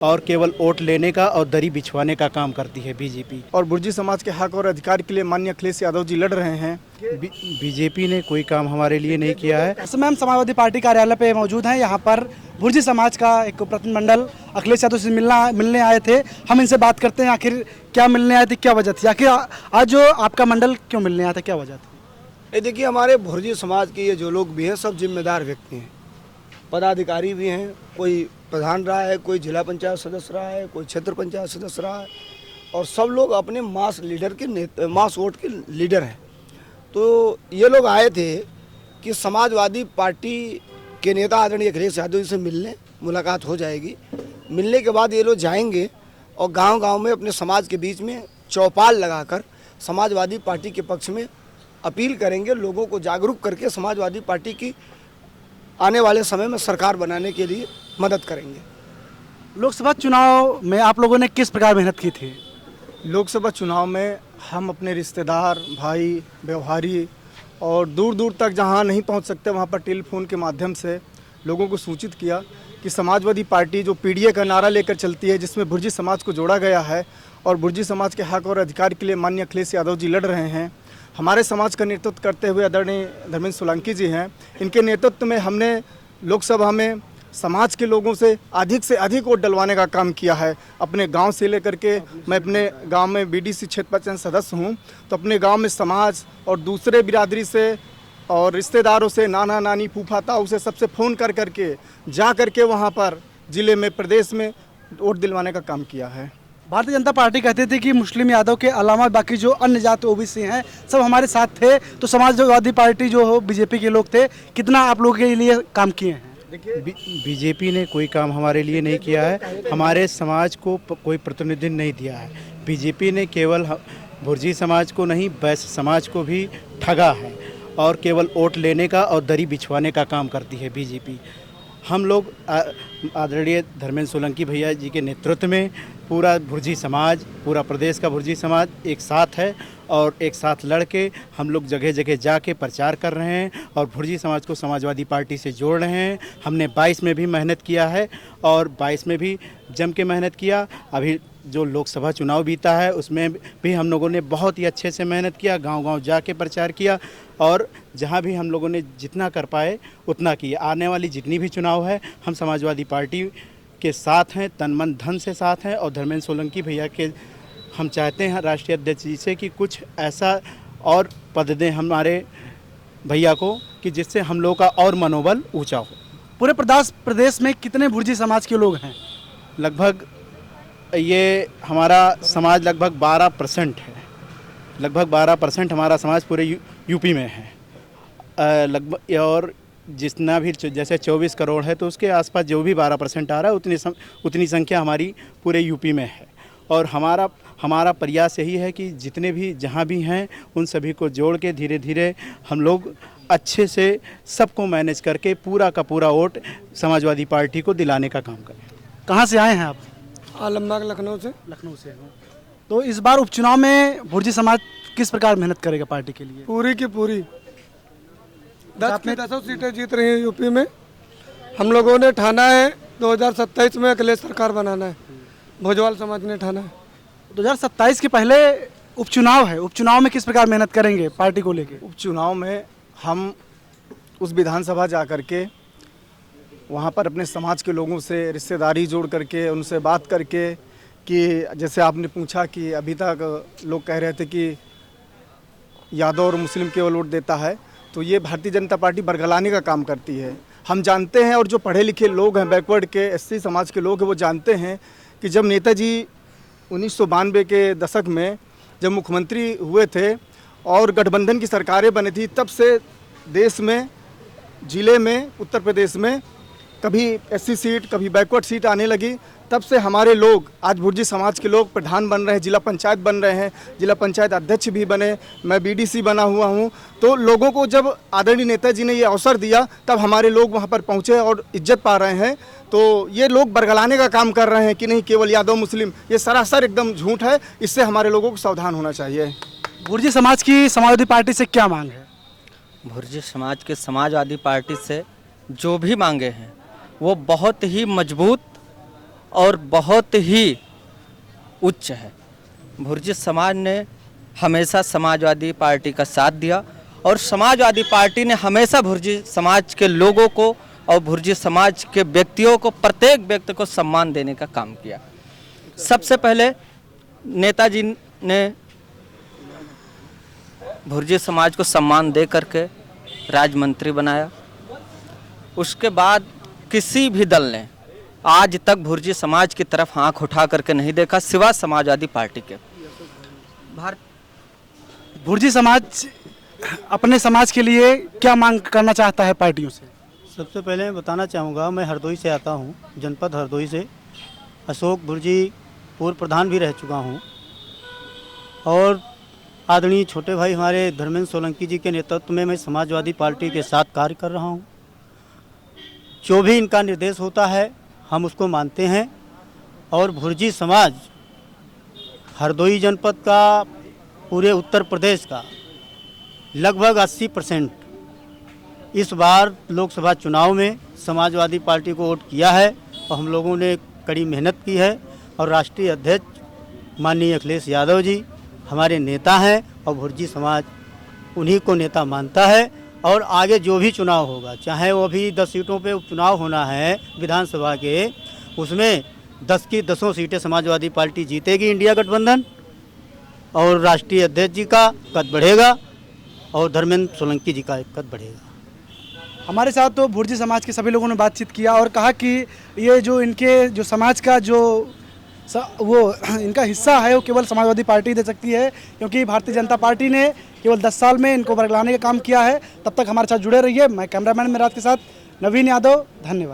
और केवल वोट लेने का और दरी बिछवाने का काम करती है बीजेपी। और भुर्जी समाज के हक और अधिकार के लिए माननीय अखिलेश यादव जी लड़ रहे हैं। बीजेपी ने कोई काम हमारे लिए नहीं किया है। इस समय हम समाजवादी पार्टी कार्यालय पे मौजूद हैं। यहाँ पर भुर्जी समाज का एक प्रतिनिधिमंडल अखिलेश यादव से मिलने आए थे। हम इनसे बात करते हैं आखिर क्या मिलने आए थे, क्या वजह थी, आखिर आज जो आपका मंडल क्यों मिलने आया था, क्या वजह थी? ये देखिए, हमारे भुर्जी समाज के ये जो लोग भी हैं सब जिम्मेदार व्यक्ति हैं, पदाधिकारी भी हैं। कोई प्रधान रहा है, कोई जिला पंचायत सदस्य रहा है, कोई क्षेत्र पंचायत सदस्य रहा है, और सब लोग अपने मास वोट के लीडर हैं। तो ये लोग आए थे कि समाजवादी पार्टी के नेता आदरणीय अखिलेश यादव जी से मिलने, मुलाकात हो जाएगी। मिलने के बाद ये लोग जाएंगे और गांव-गांव में अपने समाज के बीच में चौपाल लगाकर समाजवादी पार्टी के पक्ष में अपील करेंगे, लोगों को जागरूक करके समाजवादी पार्टी की आने वाले समय में सरकार बनाने के लिए मदद करेंगे। लोकसभा चुनाव में आप लोगों ने किस प्रकार मेहनत की थी? लोकसभा चुनाव में हम अपने रिश्तेदार, भाई, व्यवहारी और दूर दूर तक जहां नहीं पहुंच सकते वहां पर टेलीफोन के माध्यम से लोगों को सूचित किया कि समाजवादी पार्टी जो पीडीए का नारा लेकर चलती है, जिसमें भुर्जी समाज को जोड़ा गया है और भुर्जी समाज के हक और अधिकार के लिए माननीय अखिलेश यादव जी लड़ रहे हैं। हमारे समाज का नेतृत्व करते हुए आदरणीय धर्मेंद्र सोलंकी जी हैं। इनके नेतृत्व में हमने लोकसभा में समाज के लोगों से अधिक वोट डलवाने का काम किया है। अपने गांव से लेकर के, मैं अपने गांव में बीडीसी क्षेत्र पंचायत सदस्य हूं, तो अपने गांव में समाज और दूसरे बिरादरी से और रिश्तेदारों से, नाना नानी, फूफा ताऊ से सबसे फ़ोन कर करके जा करके वहां पर ज़िले में, प्रदेश में वोट दिलवाने का काम किया है। भारतीय जनता पार्टी कहती थी कि मुस्लिम यादव के अलावा बाकी जो अन्य जाति ओबीसी हैं सब हमारे साथ थे, तो समाजवादी पार्टी जो हो बीजेपी के लोग थे, कितना आप लोगों के लिए काम किए हैं? बीजेपी ने कोई काम हमारे लिए नहीं किया है। हमारे समाज को कोई प्रतिनिधि नहीं दिया है। बीजेपी ने केवल भुर्जी समाज को नहीं, वैश्य समाज को भी ठगा है और केवल वोट लेने का और दरी बिछवाने का काम करती है बीजेपी। हम लोग आदरणीय धर्मेंद्र सोलंकी भैया जी के नेतृत्व में पूरा भुर्जी समाज, पूरा प्रदेश का भुर्जी समाज एक साथ है और एक साथ लड़ के हम लोग जगह जगह जाके प्रचार कर रहे हैं और भुर्जी समाज को समाजवादी पार्टी से जोड़ रहे हैं। हमने 22 में भी मेहनत किया है और 22 में भी जम के मेहनत किया। अभी जो लोकसभा चुनाव बीता है उसमें भी हम लोगों ने बहुत ही अच्छे से मेहनत किया, गांव-गांव जाके प्रचार किया और जहां भी हम लोगों ने जितना कर पाए उतना किया। आने वाली जितनी भी चुनाव है हम समाजवादी पार्टी के साथ हैं, तन मन धन से साथ हैं और धर्मेंद्र सोलंकी भैया के हम चाहते हैं राष्ट्रीय अध्यक्ष जी से कि कुछ ऐसा और पद दें हमारे भैया को कि जिससे हम लोगों का और मनोबल ऊंचा हो। पूरे प्रदेश में कितने भुर्जी समाज के लोग हैं? लगभग ये हमारा समाज लगभग 12% है। लगभग 12% हमारा समाज पूरे यूपी में है लगभग। और जितना भी जैसे 24 करोड़ है तो उसके आसपास जो भी 12% आ रहा है उतनी संख्या हमारी पूरे यूपी में है। और हमारा प्रयास यही है कि जितने भी जहाँ भी हैं उन सभी को जोड़ के धीरे धीरे हम लोग अच्छे से सबको मैनेज करके पूरा का पूरा वोट समाजवादी पार्टी को दिलाने का काम करें। कहाँ से आए हैं आप? आलमबाग, लखनऊ से। लखनऊ से हो। तो इस बार उपचुनाव में भुर्जी समाज किस प्रकार मेहनत करेगा पार्टी के लिए? पूरी की पूरी 10 सीटें जीत रही हैं यूपी में। हम लोगों ने ठाना है 2027 में अखिलेश सरकार बनाना है। भोजवाल समाज ने ठाना है। 2027 के पहले उपचुनाव है, उपचुनाव में किस प्रकार मेहनत करेंगे पार्टी को लेके? उपचुनाव में हम उस विधानसभा जा कर के वहाँ पर अपने समाज के लोगों से रिश्तेदारी जोड़ करके उनसे बात करके कि जैसे आपने पूछा कि अभी तक लोग कह रहे थे कि यादव और मुस्लिम केवल वोट देता है, तो ये भारतीय जनता पार्टी बरगलाने का काम करती है। हम जानते हैं और जो पढ़े लिखे लोग हैं, बैकवर्ड के एससी समाज के लोग हैं, वो जानते हैं कि जब नेताजी 1992 के दशक में जब मुख्यमंत्री हुए थे और गठबंधन की सरकारें बनी थी, तब से देश में, ज़िले में, उत्तर प्रदेश में कभी एससी सीट, कभी बैकवर्ड सीट आने लगी। तब से हमारे लोग, आज भुर्जी समाज के लोग प्रधान बन रहे हैं, जिला पंचायत बन रहे हैं, जिला पंचायत अध्यक्ष भी बने, मैं बीडीसी बना हुआ हूं। तो लोगों को जब आदरणीय नेताजी ने ये अवसर दिया तब हमारे लोग वहां पर पहुंचे और इज्जत पा रहे हैं। तो ये लोग बरगलाने का काम कर रहे हैं कि नहीं केवल यादव मुस्लिम, ये सरासर एकदम झूठ है। इससे हमारे लोगों को सावधान होना चाहिए। भुर्जी समाज की समाजवादी पार्टी से क्या मांग है? भुर्जी समाज के समाजवादी पार्टी से जो भी मांगे हैं वो बहुत ही मजबूत और बहुत ही उच्च है। भुर्जी समाज ने हमेशा समाजवादी पार्टी का साथ दिया और समाजवादी पार्टी ने हमेशा भुर्जी समाज के लोगों को और भुर्जी समाज के व्यक्तियों को, प्रत्येक व्यक्ति को सम्मान देने का काम किया। सबसे पहले नेताजी ने भुर्जी समाज को सम्मान दे करके राज्य मंत्री बनाया। उसके बाद किसी भी दल ने आज तक भुर्जी समाज की तरफ आंख उठा करके नहीं देखा सिवा समाजवादी पार्टी के। भुर्जी समाज अपने समाज के लिए क्या मांग करना चाहता है पार्टियों से? सबसे पहले मैं बताना चाहूँगा, मैं हरदोई से आता हूँ, जनपद हरदोई से। अशोक भुर्जी पूर्व प्रधान भी रह चुका हूँ और आदरणीय छोटे भाई हमारे धर्मेंद्र सोलंकी जी के नेतृत्व में मैं समाजवादी पार्टी के साथ कार्य कर रहा हूँ। जो भी इनका निर्देश होता है हम उसको मानते हैं और भुर्जी समाज हरदोई जनपद का, पूरे उत्तर प्रदेश का लगभग 80% इस बार लोकसभा चुनाव में समाजवादी पार्टी को वोट किया है और हम लोगों ने कड़ी मेहनत की है और राष्ट्रीय अध्यक्ष माननीय अखिलेश यादव जी हमारे नेता हैं और भुर्जी समाज उन्हीं को नेता मानता है। और आगे जो भी चुनाव होगा, चाहे वो भी 10 सीटों पे उपचुनाव होना है विधानसभा के, उसमें 10 की 10 सीटें समाजवादी पार्टी जीतेगी इंडिया गठबंधन और राष्ट्रीय अध्यक्ष जी का कद बढ़ेगा और धर्मेंद्र सोलंकी जी का एक कद बढ़ेगा। हमारे साथ तो भुर्जी समाज के सभी लोगों ने बातचीत किया और कहा कि ये जो इनके जो समाज का जो वो इनका हिस्सा है वो केवल समाजवादी पार्टी दे सकती है, क्योंकि भारतीय जनता पार्टी ने केवल 10 साल में इनको बरगलाने का काम किया है। तब तक हमारे साथ जुड़े रहिए। मैं कैमरामैन मेराज के साथ नवीन यादव, धन्यवाद।